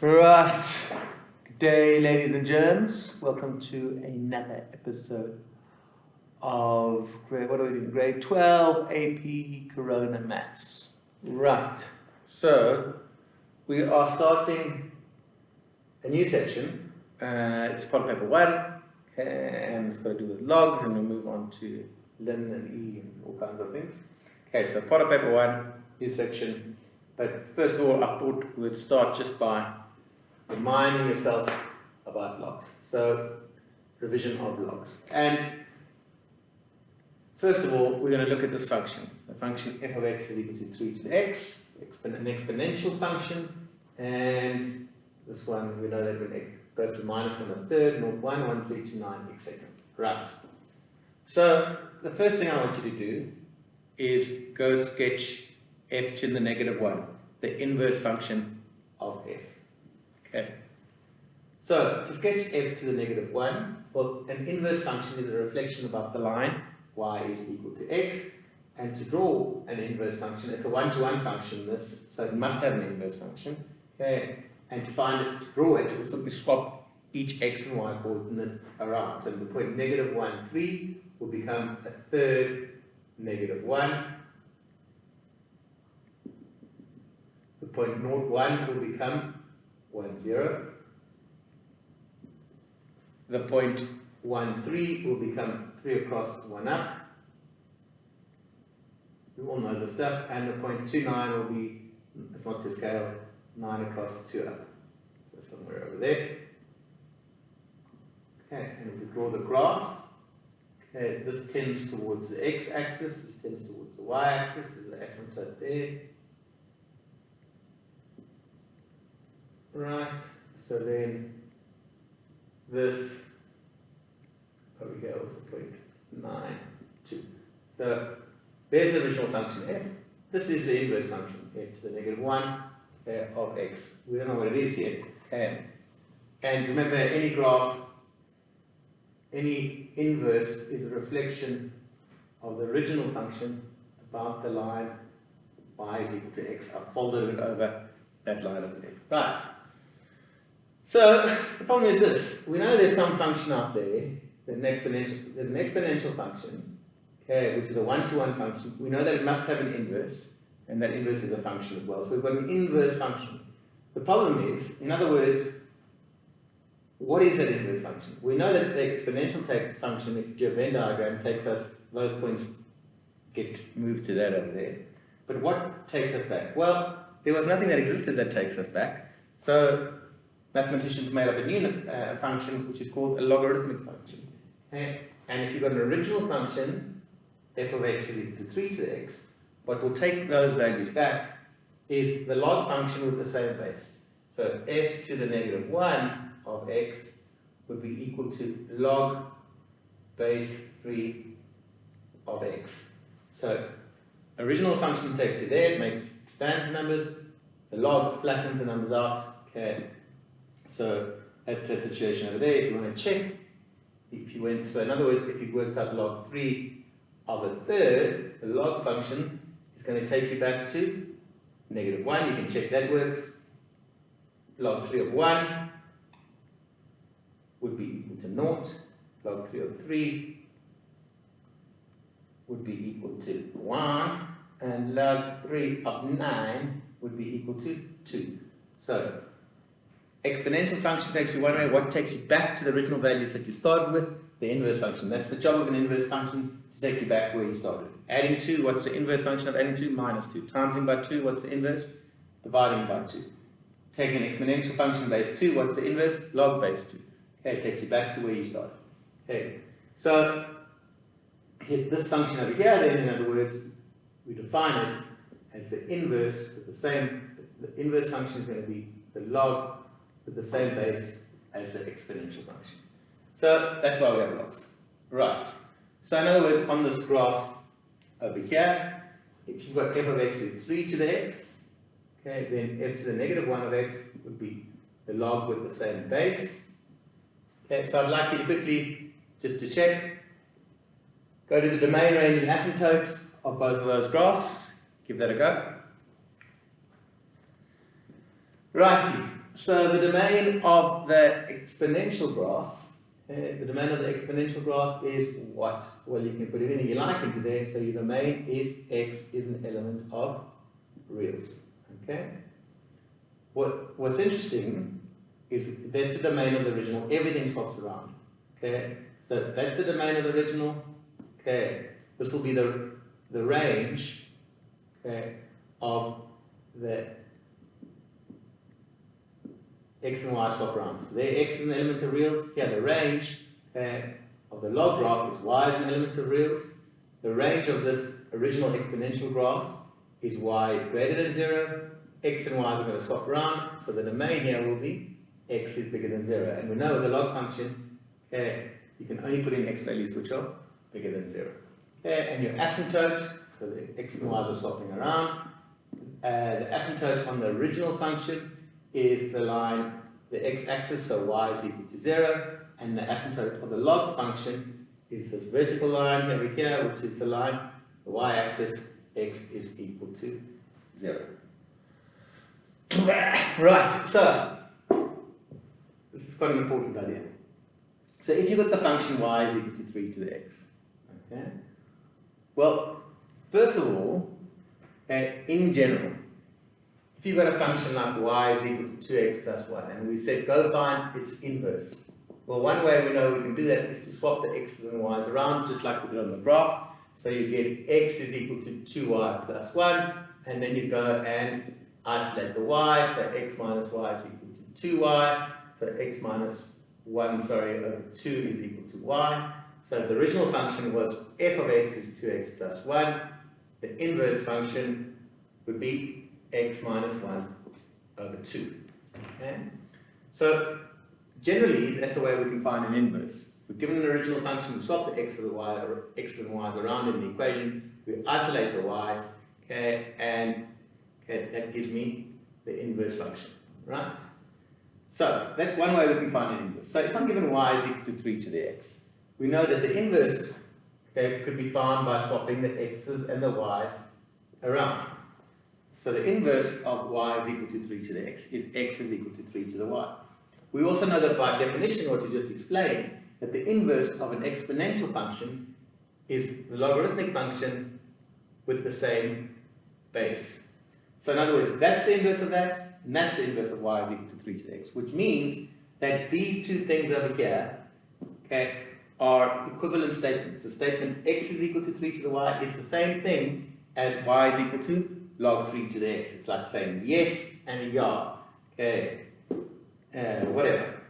Right. Good day, ladies and germs. Welcome to another episode of what are we doing? Grade 12 AP Corona Maths. Right. So we are starting a new section. It's part of paper 1, and it's got to do with logs, and we'll move on to lin and e and all kinds of things. Okay, so part of paper 1, new section. But first of all, I thought we'd start just by reminding yourself about logs. So, revision of logs. And first of all, we're going to look at this function. The function f of x is equal to 3 to the x, an exponential function. And this one, we know that when it goes to minus 1/3, 0, 1, 1, 3 to 9, etc. Right. So, the first thing I want you to do is go sketch f to the negative 1, the inverse function of f. Okay. So, to sketch f to the negative 1, well, an inverse function is a reflection about the line, y is equal to x, and to draw an inverse function, it's a one-to-one function, this, so it must have an inverse function. Okay. And to find it, to draw it, we'll simply swap each x and y coordinate around. So the point negative 1, 3 will become a third negative 1. The point 0, 1 will become 1, 0. The point 1, 3 will become 3 across, 1 up. You all know the stuff. And the point 2, 9 will be, it's not to scale, 9 across, 2 up. So somewhere over there. Okay, and if we draw the graph, okay, this tends towards the x-axis, this tends towards the y-axis, there's an asymptote there. Right, so then this over here was a point 9, 2. So there's the original function f. This is the inverse function, f to the negative 1 of x. We don't know what it is yet. And remember, any graph, any inverse is a reflection of the original function about the line y is equal to x. I've folded it over that line over there. Right. So the problem is this. We know there's some function out there, there's an exponential function, okay, which is a one-to-one function. We know that it must have an inverse, and that inverse is a function as well. So we've got an inverse function. The problem is, in other words, what is that inverse function? We know that the exponential function, if your Venn diagram takes us, those points get moved to that over there. But what takes us back? Well, there was nothing that existed that takes us back. So mathematicians made up a new function which is called a logarithmic function. Okay? And if you've got an original function, f of x is equal to 3 to the x, what will take those values back is the log function with the same base. So f to the negative 1 of x would be equal to log base 3 of x. So original function takes you there, it expands the numbers, the log flattens the numbers out. Okay. So that's the situation over there. If you want to check, so in other words, if you worked out log 3 of a third, the log function is going to take you back to negative 1. You can check that works. Log 3 of 1 would be equal to 0. Log 3 of 3 would be equal to 1. And log 3 of 9 would be equal to 2. So exponential function takes you one way. What takes you back to the original values that you started with? The inverse function. That's the job of an inverse function, to take you back where you started. Adding 2, what's the inverse function of adding 2? Minus 2. Timesing by 2, what's the inverse? Dividing by 2. Take an exponential function base 2, what's the inverse? Log base 2. Okay, it takes you back to where you started. Okay, so this function over here, then, in other words, we define it as the inverse with the inverse function is going to be the log with the same base as the exponential function. So that's why we have logs. Right. So in other words, on this graph over here, if you've got f of x is 3 to the x, okay, then f to the negative 1 of x would be the log with the same base. Okay, so I'd like you to quickly, just to check, go to the domain range and asymptote of both of those graphs. Give that a go. Righty. so the domain of the exponential graph, is what? Well, you can put anything you like into there, so your domain is x is an element of reals. Okay? What's interesting is that's the domain of the original, everything swaps around. Okay? So that's the domain of the original. Okay? This will be the range, okay, of the x and y swap around. So there x is an element of reals. Here the range of the log graph is y is an element of reals. The range of this original exponential graph is y is greater than 0. X and y are going to swap around. So the domain here will be x is bigger than 0. And we know with the log function, you can only put in x values which are bigger than 0. And your asymptote, so the x and y's are swapping around. The asymptote on the original function is the line, the x-axis, so y is equal to 0, and the asymptote of the log function is this vertical line over here, which is the line, the y-axis, x is equal to 0. Right, so this is quite an important idea. So if you've got the function y is equal to 3 to the x, okay? Well, first of all, in general, if you've got a function like y is equal to 2x plus 1, and we said go find its inverse. Well, one way we know we can do that is to swap the x's and y's around, just like we did on the graph. So you get x is equal to 2y plus 1, and then you go and isolate the y, so x minus y is equal to 2y, so x minus 1, over 2 is equal to y. So the original function was f of x is 2x plus 1. The inverse function would be x minus 1 over 2. Okay? So generally, that's the way we can find an inverse. If we're given an original function, we swap the x and y's around in the equation, we isolate the y's, okay, and that gives me the inverse function, right? So that's one way we can find an inverse. So if I'm given y is equal to 3 to the x, we know that the inverse, okay, could be found by swapping the x's and the y's around. So the inverse of y is equal to 3 to the x is equal to 3 to the y. We also know that by definition, what you just explained, that the inverse of an exponential function is the logarithmic function with the same base. So in other words, that's the inverse of that, and that's the inverse of y is equal to 3 to the x, which means that these two things over here, okay, are equivalent statements. The statement x is equal to 3 to the y is the same thing as y is equal to log 3 to the x. It's like saying yes and a yeah, okay, whatever,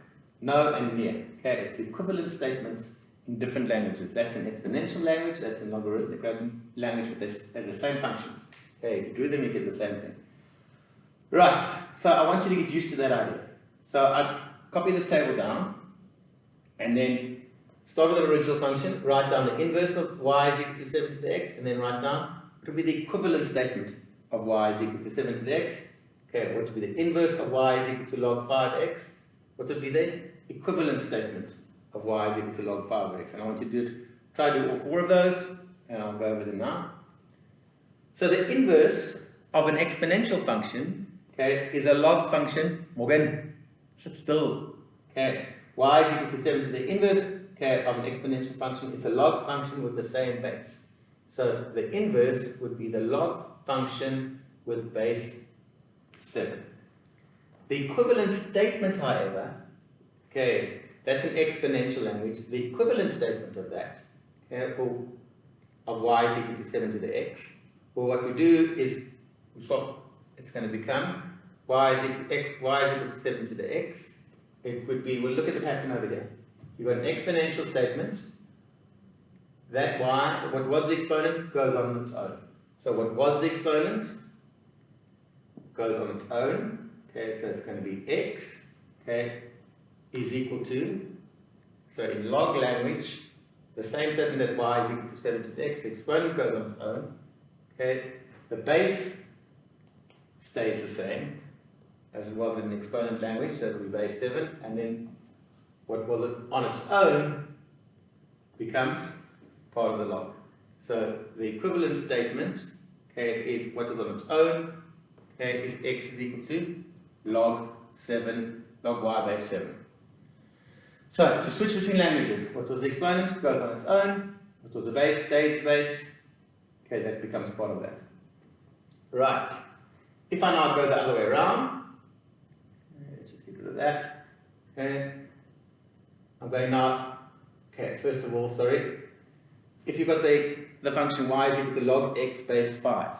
no and yeah, okay, it's equivalent statements in different languages. That's in exponential language, that's in logarithmic language, but they're the same functions. Okay, if you drew them, you get the same thing. Right, so I want you to get used to that idea. So I copy this table down, and then start with the original function, write down the inverse of y is equal to 7 to the x, and then write down what would be the equivalent statement of y is equal to 7 to the x. Okay, what would be the inverse of y is equal to log 5x? What would be the equivalent statement of y is equal to log 5x? And I want you to try to do all four of those, and I'll go over them now. So the inverse of an exponential function, okay, is a log function. Morgan, sit still. Okay, y is equal to 7 to the inverse, okay, of an exponential function. It's a log function with the same base. So the inverse would be the log function with base 7. The equivalent statement, however, okay, that's an exponential language. The equivalent statement of that, okay, of y is equal to 7 to the x, well, what we do is we swap. It's going to become y is equal to 7 to the x. It would be, we'll look at the pattern over here. You've got an exponential statement. That y, what was the exponent, goes on its own. So what was the exponent goes on its own. Okay, so it's going to be x, okay, is equal to, so in log language, the same statement that y is equal to 7 to the x, the exponent goes on its own. Okay, the base stays the same as it was in exponent language, so it will be base 7, and then what was it on its own becomes part of the log. So the equivalent statement, okay, is what is on its own, okay, is x is equal to log 7, log y base 7. So, to switch between languages, what was the exponent goes on its own, what was the base stays the base, okay, that becomes part of that. Right, if I now go the other way around, let's just get rid of that, okay, I'm going now, okay, first of all, sorry, if you've got the function y is equal to log x base 5,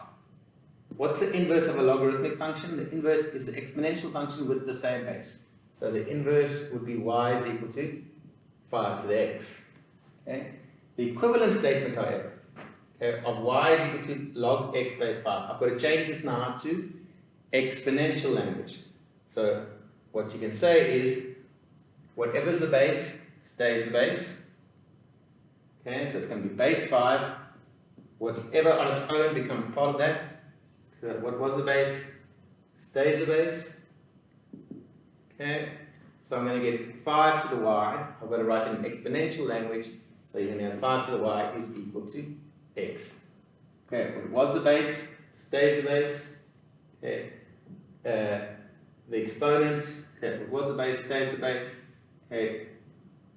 what's the inverse of a logarithmic function? The inverse is the exponential function with the same base. So the inverse would be y is equal to 5 to the x. Okay? The equivalent statement, however, okay, of y is equal to log x base 5. I've got to change this now to exponential language. So what you can say is, whatever's the base stays the base. Okay, so it's going to be base 5. Whatever on its own becomes part of that. So what was the base stays the base. Okay, so I'm going to get 5 to the y. I've got to write it in exponential language. So you're going to have 5 to the y is equal to x. Okay, what was the base stays the base. Okay, the exponent. Okay, what was the base stays the base. Okay,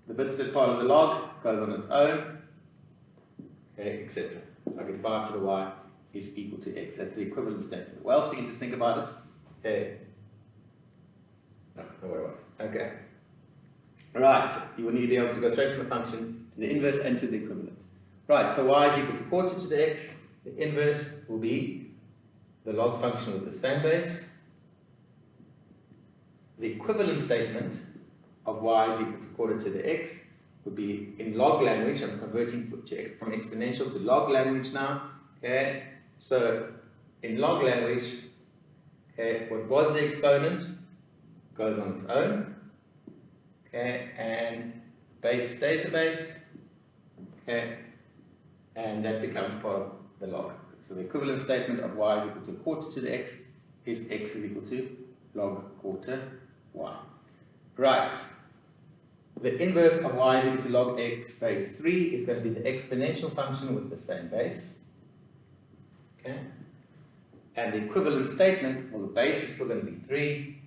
the bit that's part of the log goes on its own. Okay, etc. So I get 5 to the y is equal to x. That's the equivalent statement. What else you can just think about it? Okay. No, don't worry about it. Okay. Right, you will need to be able to go straight from the function to the inverse and to the equivalent. Right, so y is equal to quarter to the x. The inverse will be the log function with the same base. The equivalent statement of y is equal to quarter to the x would be in log language. I'm converting from exponential to log language now. Okay, so in log language, okay, what was the exponent goes on its own. Okay, and base stays the base. Okay, and that becomes part of the log. So the equivalent statement of y is equal to quarter to the x is equal to log quarter y. Right. The inverse of y is equal to log x base 3 is going to be the exponential function with the same base. Okay. And the equivalent statement, well, the base is still going to be 3.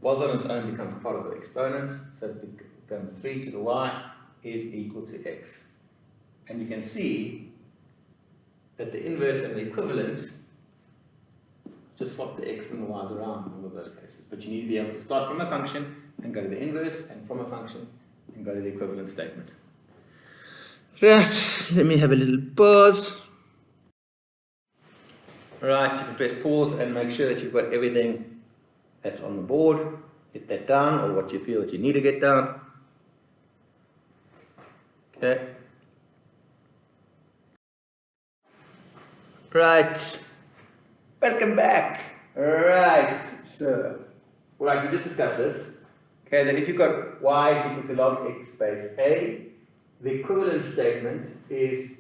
Was on its own becomes part of the exponent, so it becomes 3 to the y is equal to x. And you can see that the inverse and the equivalent just swap the x and the y's around in all of those cases. But you need to be able to start from a function and go to the inverse, and from a function and go to the equivalent statement. Right, let me have a little pause. Right, you can press pause and make sure that you've got everything that's on the board. Get that down, or what you feel that you need to get down. Okay. Right. Welcome back. Right. So, right, we just discussed this. Okay, then if you've got y is equal to log x base a, the equivalent statement is,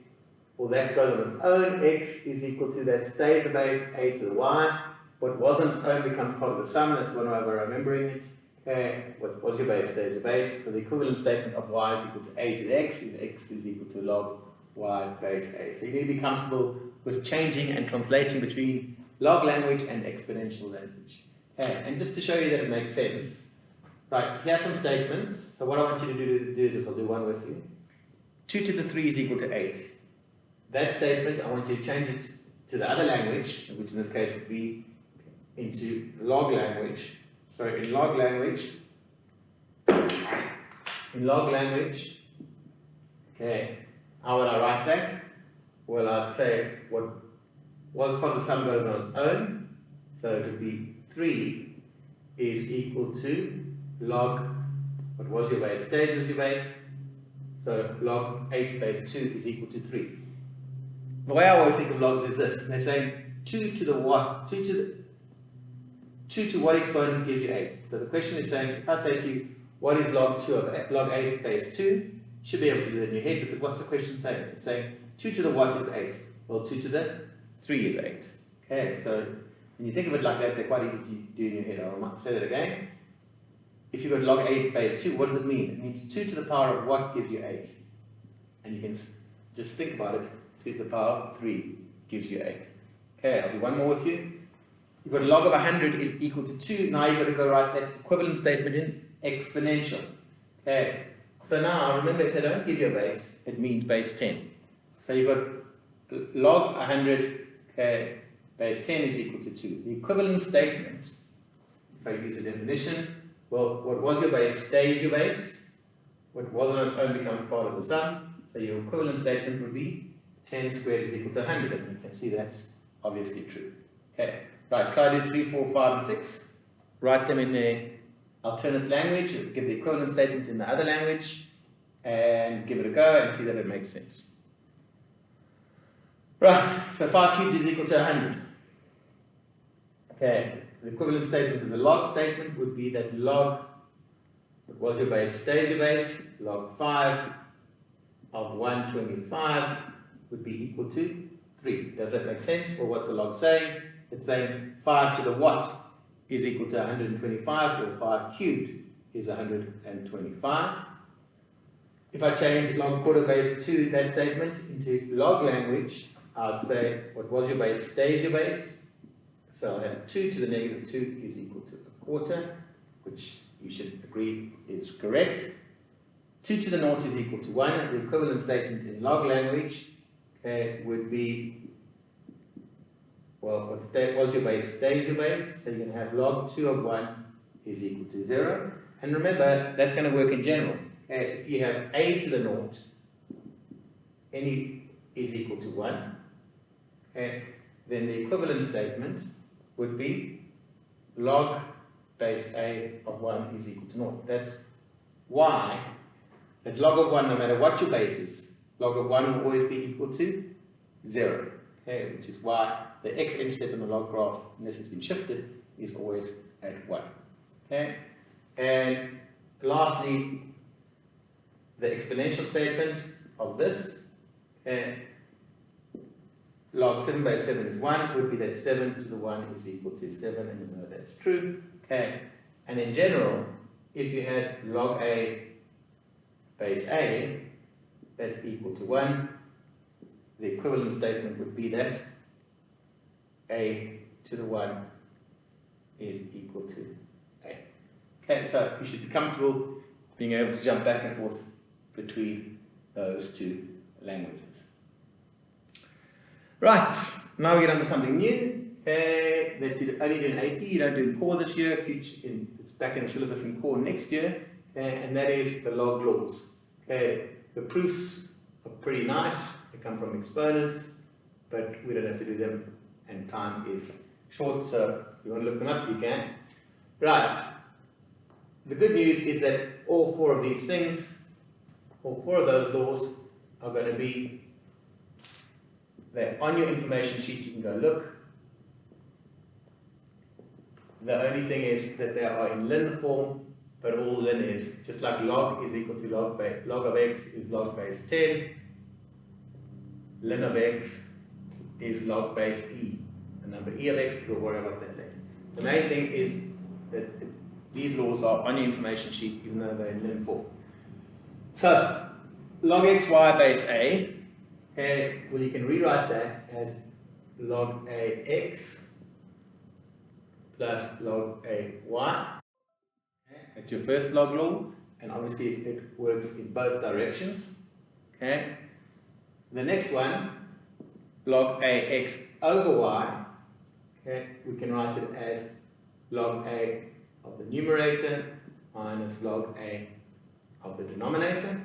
well, that goes on its own, x is equal to, that stays the base, a to the y. What was on its own becomes part of the sum, that's one way of remembering it. Okay, what was your base stays the base. So the equivalent statement of y is equal to a to the x is equal to log y base a. So you need to be comfortable with changing and translating between log language and exponential language. Okay, and just to show you that it makes sense, right, here are some statements. So what I want you to do is this, I'll do one with you. 2 to the 3 is equal to 8. That statement, I want you to change it to the other language, which in this case would be into log language. Sorry, in log language. In log language, okay, how would I write that? Well, I'd say what was part of the sum goes on its own. So it would be 3 is equal to log, what was your base, stays with your base. So log 8 base 2 is equal to 3. The way I always think of logs is this. They're saying 2 to the what? 2 to what exponent gives you 8? So the question is saying, if I say to you, what is log 2 of log 8 base 2? You should be able to do that in your head, because what's the question saying? It's saying 2 to the what is 8? Well, 2 to the 3 is 8. Okay, so when you think of it like that, they're quite easy to do in your head. I'll say that again. If you've got log 8 base 2, what does it mean? It means 2 to the power of what gives you 8? And you can just think about it. 2 to the power of 3 gives you 8. Okay, I'll do one more with you. You've got log of 100 is equal to 2. Now you've got to go write that equivalent statement in exponential. Okay. So now, remember, if they don't give you a base, it means base 10. So you've got log 100, okay, base 10 is equal to 2. The equivalent statement, if I use the definition, well, what was your base stays your base. What was on its own becomes part of the sum. So your equivalent statement would be 10 squared is equal to 100. And you can see that's obviously true. Okay. Right, try to do 3, 4, 5, and 6. Write them in their alternate language, give the equivalent statement in the other language, and give it a go and see that it makes sense. Right, so 5 cubed is equal to 100. Okay, the equivalent statement of the log statement would be that log, what was your base, stays your base, log 5 of 125 would be equal to 3. Does that make sense? Or what's the log saying? It's saying 5 to the what is equal to 125, or 5 cubed is 125. If I change log quarter base to that statement into log language, I would say what was your base stays your base. So I have 2 to the negative 2 is equal to a quarter, which you should agree is correct. 2 to the naught is equal to 1. The equivalent statement in log language would be, well, what was your base stays your base. So you're going to have log 2 of 1 is equal to 0. And remember, that's going to work in general. If you have a to the naught, any is equal to 1, then the equivalent statement would be log base a of 1 is equal to naught. That's why that log of 1, no matter what your base is, log of 1 will always be equal to 0. Okay, which is why the x-intercept on the log graph, unless it's been shifted, is always at 1. Okay? And lastly, the exponential statement of this, log 7 base 7 is 1, would be that 7 to the 1 is equal to 7, and you know that's true. Okay? And in general, if you had log a base a, that's equal to 1, the equivalent statement would be that a to the 1 is equal to a. Okay, so you should be comfortable being able to jump back and forth between those two languages. Right, now we get on to something new. That you only do in AP, you don't do in core this year, it's back in the syllabus in core next year, and that is the log laws. The proofs are pretty nice. They come from exponents, but we don't have to do them, and time is short, so if you want to look them up, you can. Right. The good news is that all 4 of these things, all 4 of those laws are going to be there on your information sheet. You can go look. The only thing is that they are in ln form, but all ln is just like log is equal to log of x is log base 10. Ln of x is log base e. The number e of x, we'll worry about that later. The main thing is that these laws are on your information sheet, even though they're in ln form. So, log xy base a, okay, well you can rewrite that as log ax plus log ay. Okay, that's your first log law, and obviously it works in both directions. Okay. The next one, log ax over y, okay, we can write it as log a of the numerator minus log a of the denominator.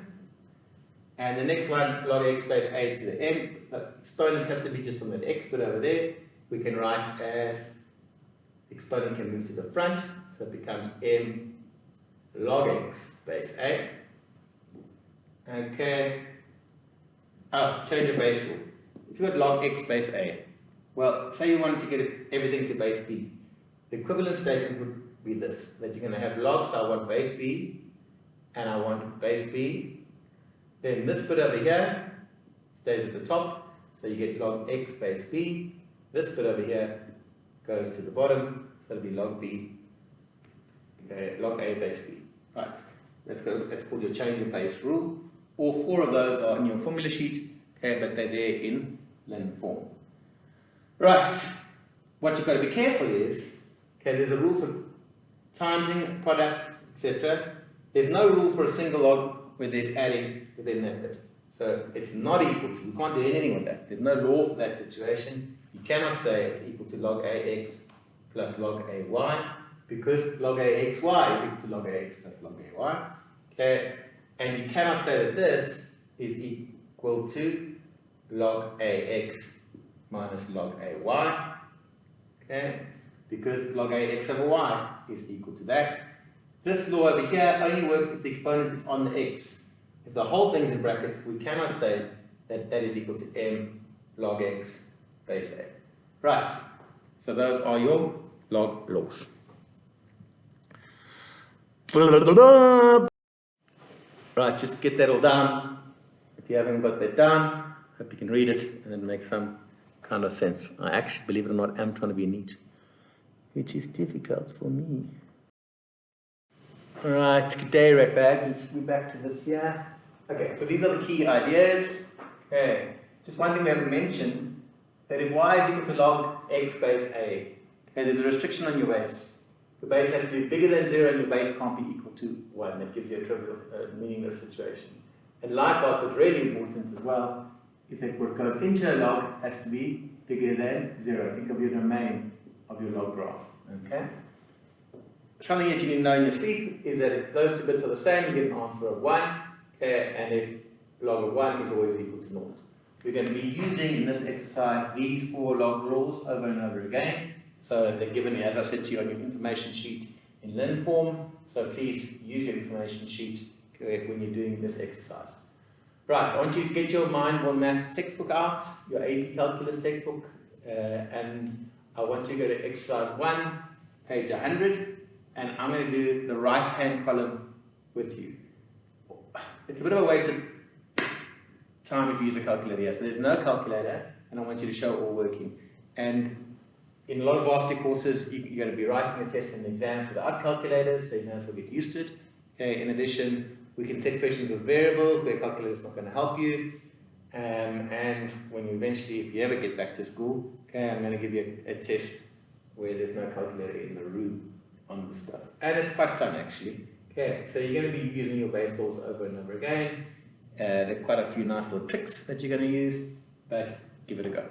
And the next one, log x base a to the m. The exponent has to be just on that x, but over there we can write as exponent can move to the front, so it becomes m log x base a. Okay. Oh, change of base rule. If you got log x base a, well, say you wanted to get everything to base b, the equivalent statement would be this, that you're going to have log, so I want base b, and I want base b. Then this bit over here stays at the top, so you get log x base b. This bit over here goes to the bottom, so it'll be log b, log a base b. Right, that's called your change of base rule. All 4 of those are in your formula sheet, okay, but they're there in ln form. Right, what you've got to be careful is, okay, there's a rule for timesing, product, etc. There's no rule for a single log where there's adding within that bit. So it's not equal to, we can't do anything with that. There's no law for that situation. You cannot say it's equal to log AX plus log AY, because log AXY is equal to log AX plus log AY. Okay, and you cannot say that this is equal to log AX minus log AY. Okay, because log AX over Y is equal to that. This law over here only works if the exponent is on the X. If the whole thing's in brackets, we cannot say that that is equal to M log X base A. Right, so those are your log laws. Right, just get that all down. If you haven't got that down, hope you can read it and then make some kind of sense. I actually, believe it or not, am trying to be neat, which is difficult for me. Alright, good day, ratbags. We're back to this here. Okay, so these are the key ideas. Okay, just one thing we haven't mentioned, that if y is equal to log x base a, okay, there's a restriction on your base. The base has to be bigger than 0 and your base can't be equal to 1. That gives you a trivial, meaningless situation. And likewise, what's really important as well is that what goes into a log has to be bigger than 0. Think of your domain of your log graph. Okay? Something that you need to know in your sleep is that if those two bits are the same, you get an answer of 1. Okay? And if log of 1 is always equal to 0. We're going to be using in this exercise these 4 log laws over and over again. So they're given, as I said to you, on your information sheet in Lin form. So please use your information sheet when you're doing this exercise. Right, I want you to get your Mind-Born Maths textbook out, your AP Calculus textbook, and I want you to go to exercise 1, page 100, and I'm going to do the right-hand column with you. It's a bit of a waste of time if you use a calculator here. So there's no calculator, and I want you to show it all working. And in a lot of varsity courses, you're going to be writing the tests and the exams without calculators, so you may as well get used to it. Okay, in addition, we can set questions with variables where calculator is not going to help you. And when you eventually, if you ever get back to school, okay, I'm going to give you a test where there's no calculator in the room on the stuff. And it's quite fun, actually. Okay, so you're going to be using your base laws over and over again. There are quite a few nice little tricks that you're going to use, but give it a go.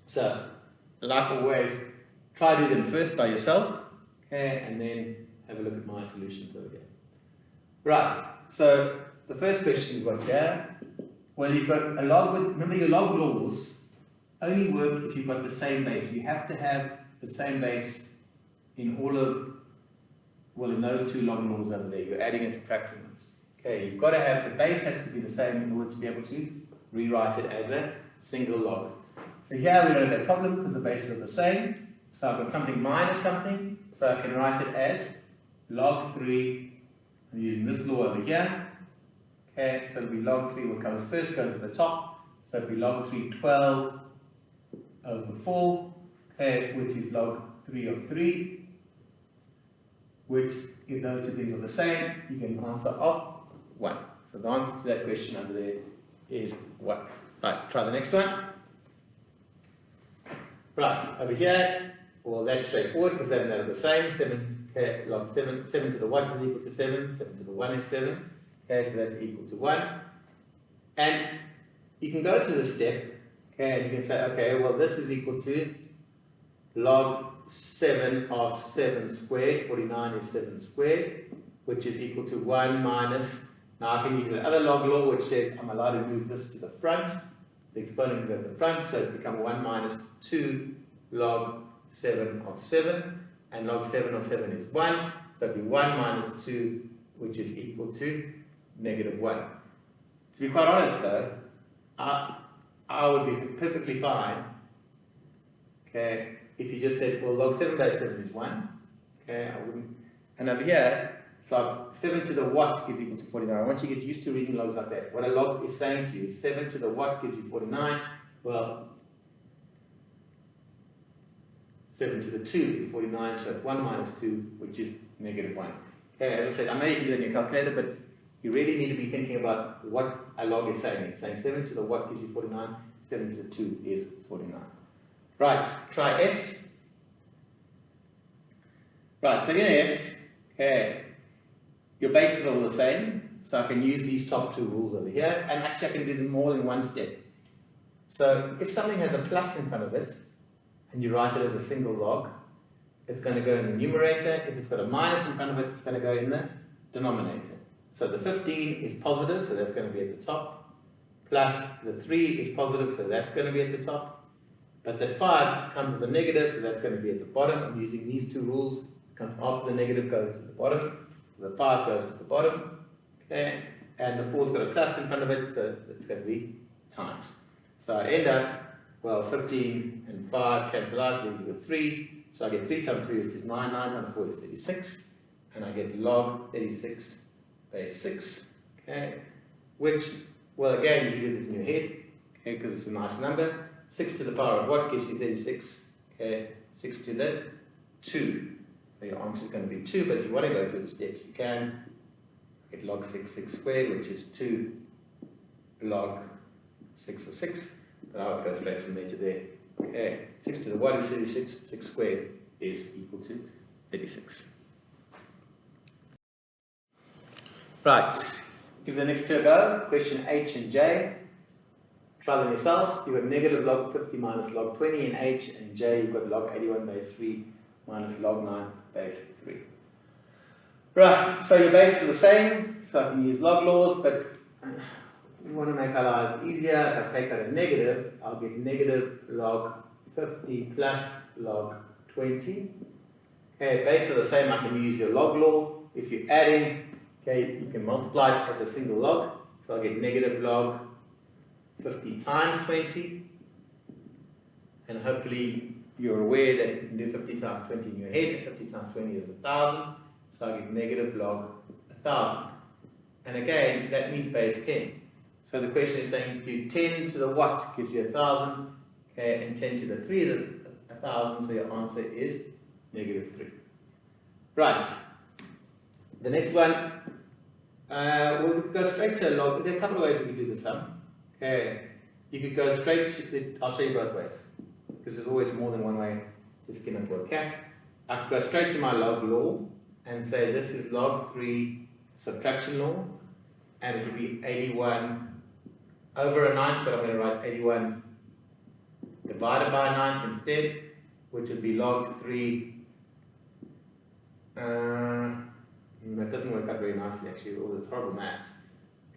So, like always, try to do them first by yourself, okay, and then have a look at my solutions over here. Right, so the first question you've got here, well, you've got a log with, remember your log laws only work if you've got the same base. You have to have the same base in all of, well, in those 2 log laws over there. You're adding and subtracting those. Okay, you've got to have, the base has to be the same in order to be able to rewrite it as a single log. So here we don't have that problem because the bases are the same. So I've got something minus something, so I can write it as log 3. I'm using this law over here. Okay, so it'll be log 3, what comes first goes at the top. So it'll be log 3, 12 over 4, okay, which is log 3 of 3, which, if those 2 things are the same, you get an answer of 1. So the answer to that question over there is 1. Right, try the next one. Right, over here, well, that's straightforward because they're the same. 7, okay, log 7 to the 1 is equal to 7, 7 to the 1 is 7, okay, so that's equal to 1. And you can go through this step, okay, and you can say, okay, well, this is equal to log 7 of 7 squared, 49 is 7 squared, which is equal to 1 minus, now I can use the other log law which says I'm allowed to move this to the front. The exponent will go to the front, so it becomes 1 minus 2 log 7 of 7, and log 7 of 7 is 1, so it will be 1 minus 2, which is equal to negative 1. To be quite honest though, I would be perfectly fine, okay, if you just said, well, log 7 base 7 is 1, okay, I wouldn't, and over here, so 7 to the what is equal to 49. I want you to get used to reading logs like that. What a log is saying to you is 7 to the what gives you 49. Well, 7 to the 2 is 49, so it's 1 minus 2, which is negative 1. Okay, as I said, I may give you that in your calculator, but you really need to be thinking about what a log is saying. It's saying 7 to the what gives you 49, 7 to the 2 is 49. Right, try F. Right, so in F, okay, your bases are all the same, so I can use these top two rules over here, and actually I can do them all in one step. So if something has a plus in front of it, and you write it as a single log, it's going to go in the numerator. If it's got a minus in front of it, it's going to go in the denominator. So the 15 is positive, so that's going to be at the top, plus the 3 is positive, so that's going to be at the top, but the 5 comes as a negative, so that's going to be at the bottom. I'm using these two rules. After the negative goes to the bottom, the 5 goes to the bottom, okay, and the 4's got a plus in front of it, so it's going to be times. So I end up, well, 15 and 5 cancel out, leaving with 3, so I get 3 times 3 is 9, 9 times 4 is 36, and I get log 36 base 6, okay, which, well, again, you can do this in your head, okay, because it's a nice number. 6 to the power of what gives you 36? Okay, 6 to the 2. So your answer is going to be 2, but if you want to go through the steps, you can. Get log 6 squared, which is 2 log 6 of 6, but I would go straight from there to there. Okay, 6 to the what is 36? 6 squared is equal to 36. Right, give the next two a go. Question H and J. Try them yourselves. You've got negative log 50 minus log 20 in H, and J you've got log 81 base 3 minus log 9 base 3. Right, so your bases are the same, so I can use log laws, but we want to make our lives easier. If I take out a negative, I'll get negative log 50 plus log 20. Okay, bases are the same, I can use your log law. If you're adding, okay, you can multiply it as a single log, so I'll get negative log 50 times 20, and hopefully you're aware that you can do 50 times 20 in your head. 50 times 20 is 1,000, so I get negative log 1,000. And again, that means base 10. So the question is saying do 10 to the what gives you 1,000, okay, and 10 to the 3 is 1,000, so your answer is negative 3. Right, the next one, well, we could go straight to a log. There are a couple of ways we could do the sum. Okay, you could go straight to, I'll show you both ways, because there's always more than one way to skin up a cat. I could go straight to my log law and say this is log 3 subtraction law, and it would be 81 over a ninth, but I'm going to write 81 divided by a ninth instead, which would be log 3. That doesn't work out very nicely actually, all this horrible maths.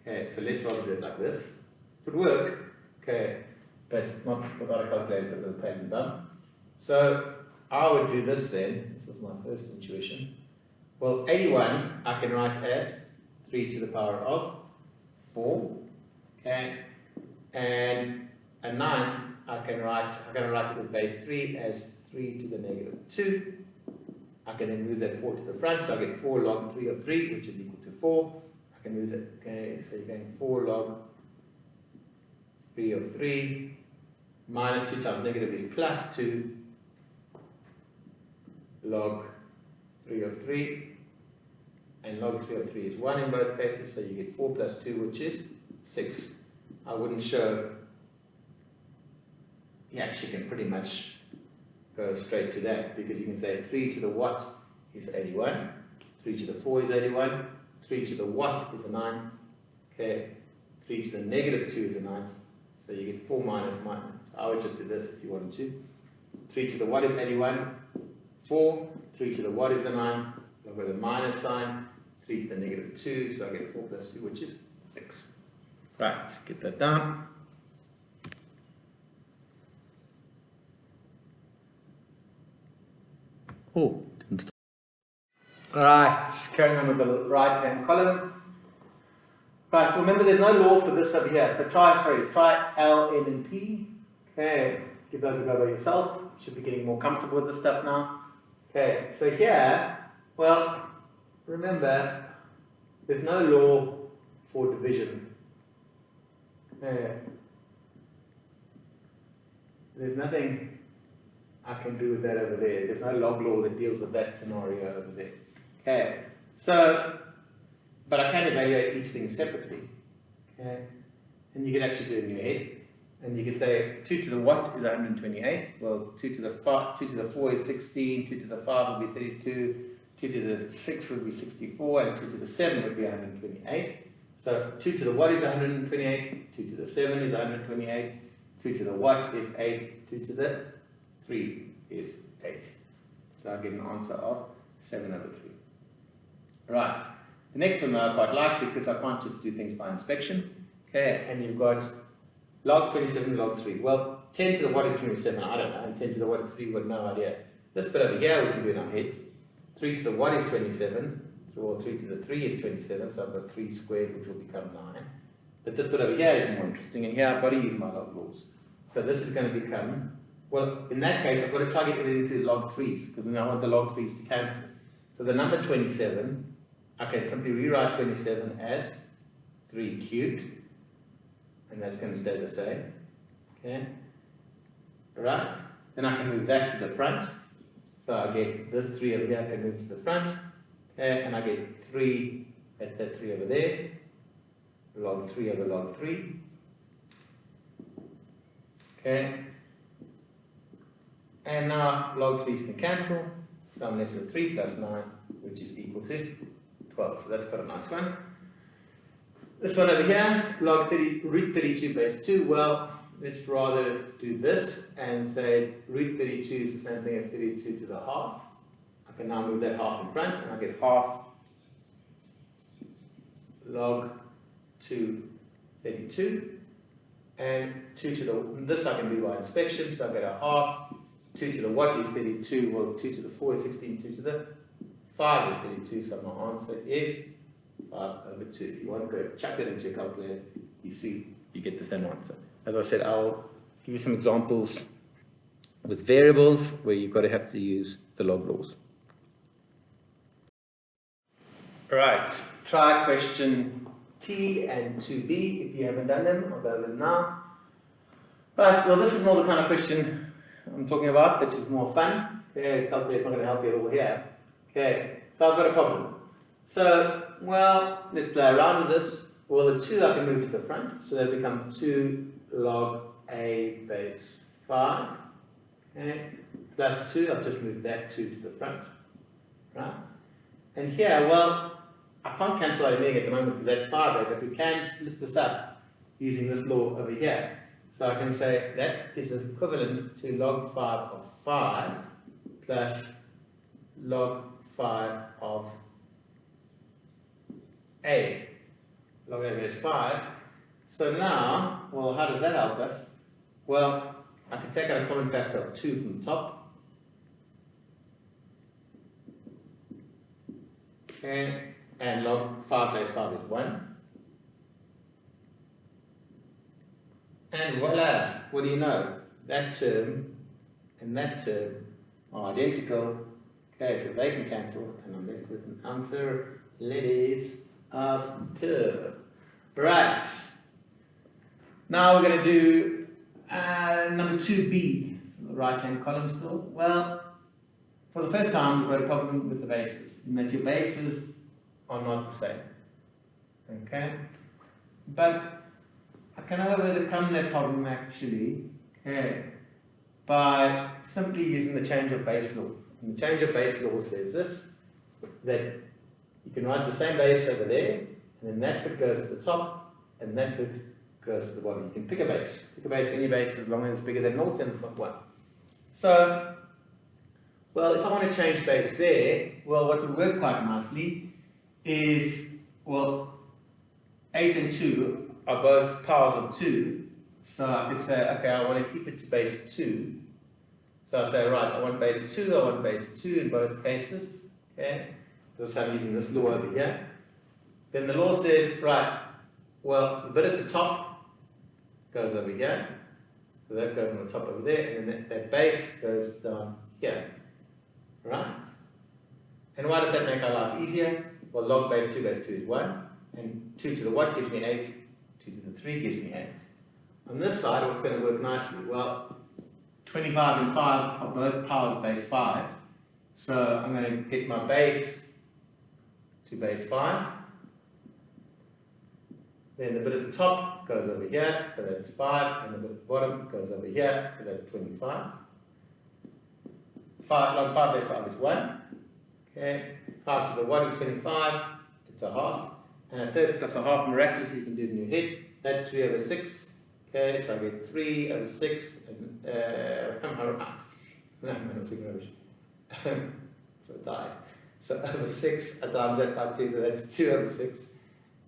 Okay, so let's rather do it like this. It would work, okay, but not without a calculator, it's a little pain in the bum. So I would do this then. This was my first intuition. Well, 81 I can write as 3 to the power of 4, okay, and a ninth I'm going to write it with base 3 as 3 to the negative 2. I can then move that 4 to the front, so I get 4 log 3 of 3, which is equal to 4. I can move that, okay, so you're going 4 log 3 of 3, minus 2 times negative is plus 2 log 3 of 3, and log 3 of 3 is 1 in both cases, so you get 4 plus 2, which is 6. I wouldn't show, you actually can pretty much go straight to that, because you can say 3 to the what is 81, 3 to the 4 is 81, 3 to the what is a 9, okay, 3 to the negative 2 is a 9, so you get 4 minus minus. I would just do this if you wanted to. 3 to the what is 81, 4, 3 to the what is a 9, I've got a minus sign, 3 to the negative 2, so I get 4 plus 2, which is 6. Right, get that down. Oh, didn't stop. Alright, carrying on with the right hand column. Right, remember there's no law for this over here, so try L, N, and P. Okay, give those a go by yourself. Should be getting more comfortable with this stuff now. Okay, so here, well, remember, there's no law for division. Okay. There's nothing I can do with that over there. There's no log law that deals with that scenario over there. Okay, so, but I can evaluate each thing separately. Okay, and you can actually do it in your head. And you could say 2 to the what is 128. Well, 2 to the 4 is 16, 2 to the 5 would be 32, 2 to the 6 would be 64, and 2 to the 7 would be 128. So 2 to the what is 128, 2 to the 7 is 128, 2 to the what is 8, 2 to the 3 is 8. So I get an answer of 7 over 3. Right. The next one I quite like because I can't just do things by inspection. Okay, and you've got log 27 log 3. Well, 10 to the what is 27? I don't know. And 10 to the what is 3? We've got no idea. This bit over here we can do in our heads. 3 to the what is 27? Or 3 to the 3 is 27, so I've got 3 squared, which will become 9. But this bit over here is more interesting, and here I've got to use my log laws. So this is going to become, well, in that case, I've got to try to get it into log 3s, because then I want the log 3s to cancel. So the number 27, I can simply rewrite 27 as 3 cubed, and that's going to stay the same. Okay, right. Then I can move that to the front. So I get this 3 over here, I can move to the front. Okay, and I get 3, that's that 3 over there. Log 3 over log 3. Okay. And now log 3's can cancel. So I'm left with 3 plus 9, which is equal to 12. So that's quite a nice one. This one over here, log 30, root 32 base 2. Well, let's rather do this and say root 32 is the same thing as 32 to the half. I can now move that half in front and I get half log 2 32. And 2 to the, this I can do by inspection, so I get a half. 2 to the what is 32? Well, 2 to the 4 is 16, 2 to the 5 is 32, so my answer is 5 over 2. If you want to go chuck it into your calculator, you see, you get the same answer. As I said, I'll give you some examples with variables where you've got to have to use the log laws. Right, try question T and 2B if you haven't done them. I'll go over them now. Right, well, this is more the kind of question I'm talking about, which is more fun. Okay, calculator's not going to help you at all here. Okay, so I've got a problem. So, well, let's play around with this. Well, the 2 I can move to the front, so that'll become 2 log a base 5. Okay, plus 2, I've just moved that 2 to the front. Right? And here, well, I can't cancel out anything at the moment because that's 5, but we can split this up using this law over here. So I can say that is equivalent to log 5 of 5 plus log 5 of a. Log a is 5. So now, well, how does that help us? Well, I can take out a common factor of 2 from the top. Okay, and log 5 base 5 is 1. And voila, what do you know? That term and that term are identical. Okay, so they can cancel, and I'm left with an answer, ladies, of 2. Right. Now we're going to do number 2b, so the right-hand column still. Well, for the first time, we've got a problem with the bases, in that your bases are not the same. Okay? But I can overcome that problem actually, okay, by simply using the change of base law. And the change of base law says this, that you can write the same base over there, and then that bit goes to the top, and that bit goes to the bottom. You can pick a base. Pick a base, any base, as long as it's bigger than 0 and it's not 1. So, well, if I want to change base there, well, what would work quite nicely is, well, 8 and 2 are both powers of 2. So I could say, okay, I want to keep it to base 2. So I say, right, I want base 2, I want base 2 in both cases. Okay, so I'm using this law over here. Then the law says, right, well, the bit at the top goes over here. So that goes on the top over there, and then that base goes down here. Right? And why does that make our life easier? Well, log base 2 is 1. And 2 to the what gives me 8. 2 to the 3 gives me 8. On this side, what's going to work nicely? Well, 25 and 5 are both powers base 5. So I'm going to get my base to base 5. Then the bit at the top goes over here, so that's 5, and the bit at the bottom goes over here, so that's 25. 5 log 5 base 5 is 1. Okay, 5 to the 1 is 25, it's a half. And a third plus a half, miraculously you can do it in your head. That's 3 over 6. Okay, so I get 3 over 6, and am I right? No, I'm not speaking rubbish. So I died. So over 6, I times that by 2, so that's 2 over 6.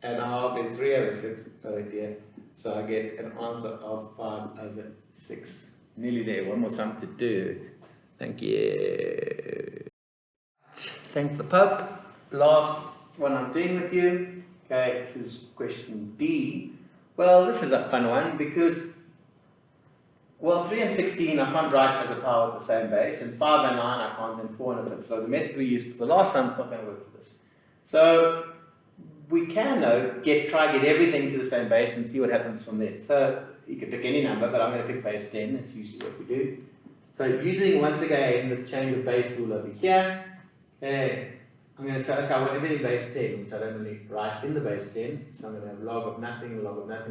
And half is 3 over 6. Oh dear. So I get an answer of 5 over 6. Nearly there. One more sum to do. Thank you. Thank the Pope. Last one I'm doing with you. Okay, this is question D. Well, this is a fun one because, well, 3 and 16 I can't write as a power of the same base, and 5 and 9 I can't, and 4 and a fifth. So the method we used for the last sum is not going to work for this. So we can, though, try to get everything to the same base and see what happens from there. So you can pick any number, but I'm going to pick base 10. That's usually what we do. So using, once again, this change of base rule over here, I'm going to say, okay, I want everything base 10, which I don't really write in the base 10. So I'm going to have log of nothing,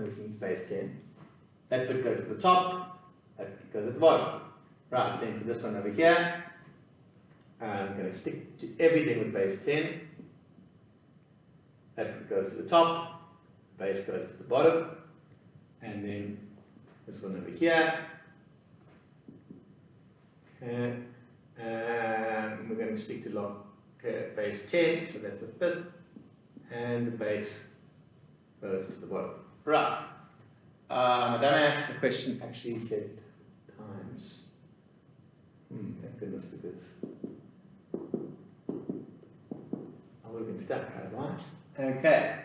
which means base 10. That bit goes at the top, that bit goes at the bottom. Right, then for this one over here, I'm going to stick to everything with base 10. That bit goes to the top, base goes to the bottom, and then this one over here. And we're going to stick to log base 10, so that's the fifth, and the base goes to the bottom. Right. I don't ask the question actually said times. Thank goodness for this. I would have been stuck otherwise. Okay.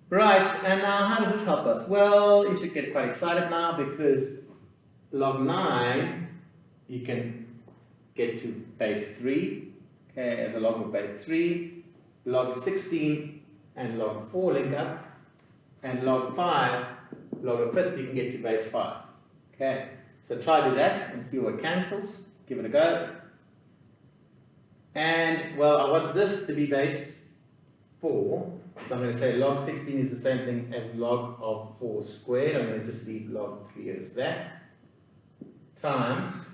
Right, and now how does this help us? Well, you should get quite excited now because log 9 you can get to base 3. Okay, as a log of base 3, log 16 and log 4 link up, and log 5, log of 5th, you can get to base 5. Okay, so try do that and see what cancels. Give it a go. And, well, I want this to be base 4, so I'm going to say log 16 is the same thing as log of 4 squared. I'm going to just leave log 3 as that, times,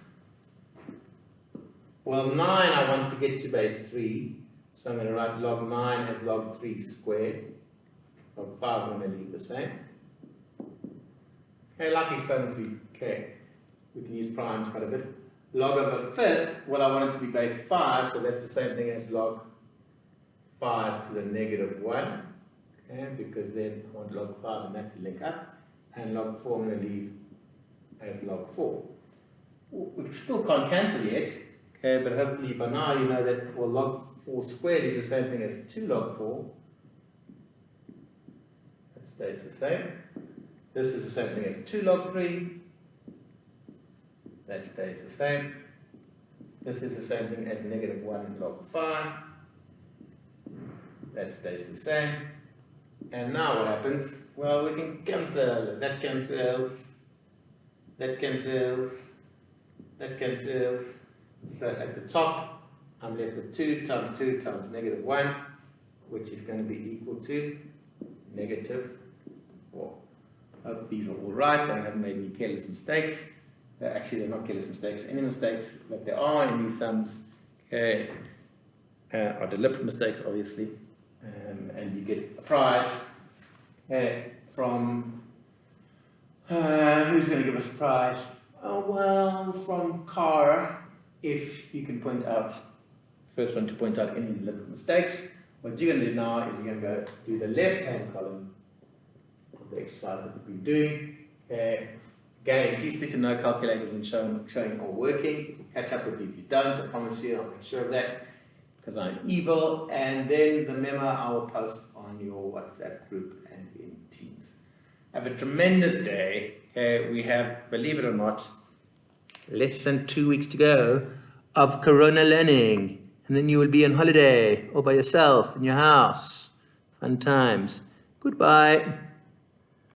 well, 9 I want to get to base 3, so I'm going to write log 9 as log 3 squared. Log 5 I'm going to leave the same. Okay, like exponents, we can use primes quite a bit. Log of a fifth, well, I want it to be base 5, so that's the same thing as log 5 to the negative 1. Okay, because then I want log 5 and that to link up. And log 4 I'm going to leave as log 4. We still can't cancel yet. Okay, but hopefully by now you know that, well, log 4 squared is the same thing as 2 log 4. That stays the same. This is the same thing as 2 log 3. That stays the same. This is the same thing as negative 1 log 5. That stays the same. And now what happens? Well, we can cancel. That cancels. That cancels. That cancels. So at the top, I'm left with 2 times negative 1, which is going to be equal to negative 4. I hope these are all right. I haven't made any careless mistakes. Actually, they're not careless mistakes. Any mistakes that there are in these sums are deliberate mistakes, obviously. And you get a prize from... who's going to give us a prize? Oh, well, from Cara. If you can point out, first one to point out any deliberate mistakes, what you're going to do now is you're going to go do the left-hand column of the exercise that we've been doing. Again, please stick to no calculators and showing or working. Catch up with you if you don't, I promise you, I'll make sure of that, because I'm evil. And then the memo I will post on your WhatsApp group and in Teams. Have a tremendous day. We have, believe it or not, less than 2 weeks to go of Corona learning, and then you will be on holiday all by yourself in your house. Fun times. Goodbye.